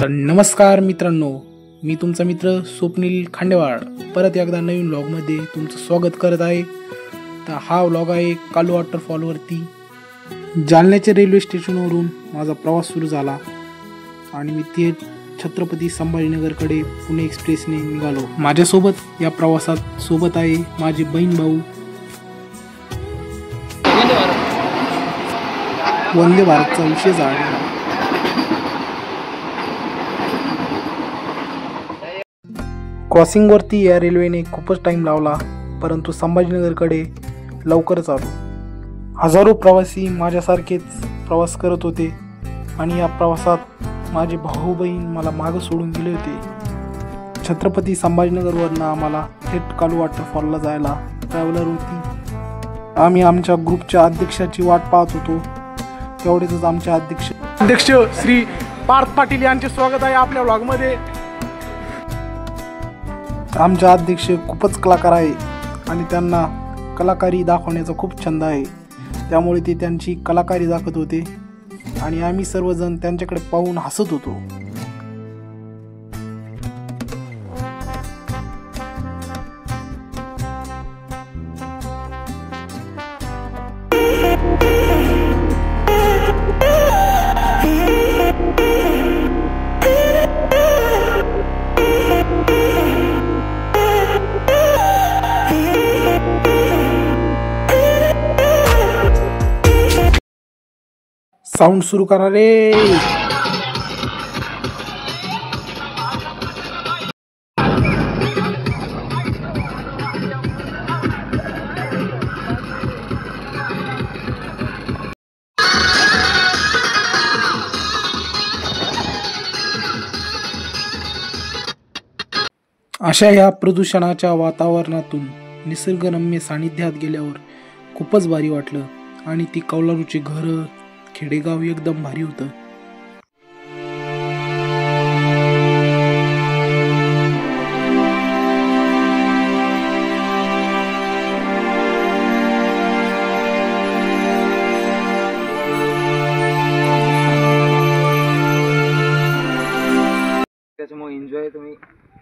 तर नमस्कार मित्रांनो, मी तुमचा मित्र स्वप्नील खांडेवाड परत एकदा नवीन व्लॉगमध्ये तुमचं स्वागत करत आहे। तर हा व्लॉग आहे कालू वॉटरफॉलवरती। जालन्याच्या रेल्वे स्टेशनवरून माझा प्रवास सुरू झाला आणि मी ते छत्रपती संभाजीनगरकडे पुणे एक्सप्रेसने निघालो। माझ्यासोबत या प्रवासात सोबत आहे माझे बहीण भाऊ। वंदे भारतचा विषय झाला। क्रॉसिंगवरती या रेल्वेने खूपच टाईम लावला, परंतु संभाजीनगरकडे लवकरच आलो। हजारो प्रवासी माझ्यासारखेच प्रवास करत होते आणि या प्रवासात माझे भाऊ बहीण मला मागं सोडून गेले होते। छत्रपती संभाजीनगरवरनं आम्हाला थेट कालू वॉटरफॉलला जायला ट्रॅव्हलर होती। आम्ही आमच्या ग्रुपच्या अध्यक्षाची वाट पाहत होतो। तेवढेच आमचे अध्यक्ष श्री पार्थ पाटील यांचे स्वागत आहे आपल्या व्लॉगमध्ये। आमचे अध्यक्ष खूपच कलाकार आहे आणि त्यांना कलाकारी दाखवण्याचा खूप छंद आहे, त्यामुळे ते त्यांची कलाकारी दाखवत होते आणि आम्ही सर्वजण त्यांच्याकडे पाहून हसत होतो। साउंड सुरू करा रे। अशा या प्रदूषणाच्या वातावरणातून निसर्गरम्य सानिध्यात गेल्यावर खूपच भारी वाटलं आणि ती कौलारूची घरं, खेडेगाव एकदम भारी होतं। त्याच्यामुळे एन्जॉय तुम्ही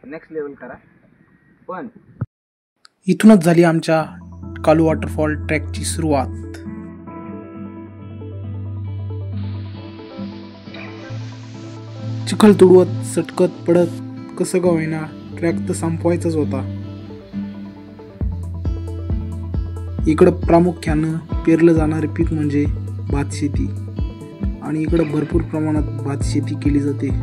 नेक्स्ट लेवल करा। पण इथूनच झाली आमच्या कालू वॉटरफॉल ट्रॅकची सुरुवात। चिखल तुडवत सटकत पडत कसं का होईना ट्रॅक तर संपवायचाच होता। इकडं प्रामुख्यानं पेरलं जाणारे पीक म्हणजे भात शेती आणि इकडं भरपूर प्रमाणात भात शेती केली जाते।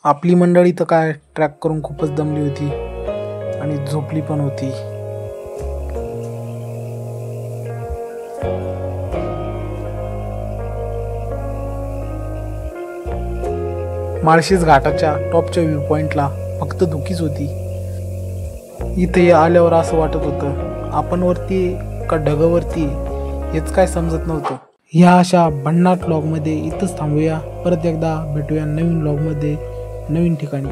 आपली मंडळी तर काय ट्रॅक करून खूपच दमली होती आणि झोपली पण होती. माळशेज घाटाच्या टॉपच्या व्ह्यू पॉइंटला फक्त धुकीच होती. इथे आल्यावर असं वाटत होतं आपण वरती का ढगावरती हेच काय समजत नव्हतं. ह्या अशा भन्नाट व्लॉगमध्ये इथंच थांबूया. परत एकदा भेटूया नवीन व्लॉगमध्ये नवीन ठिकाणी.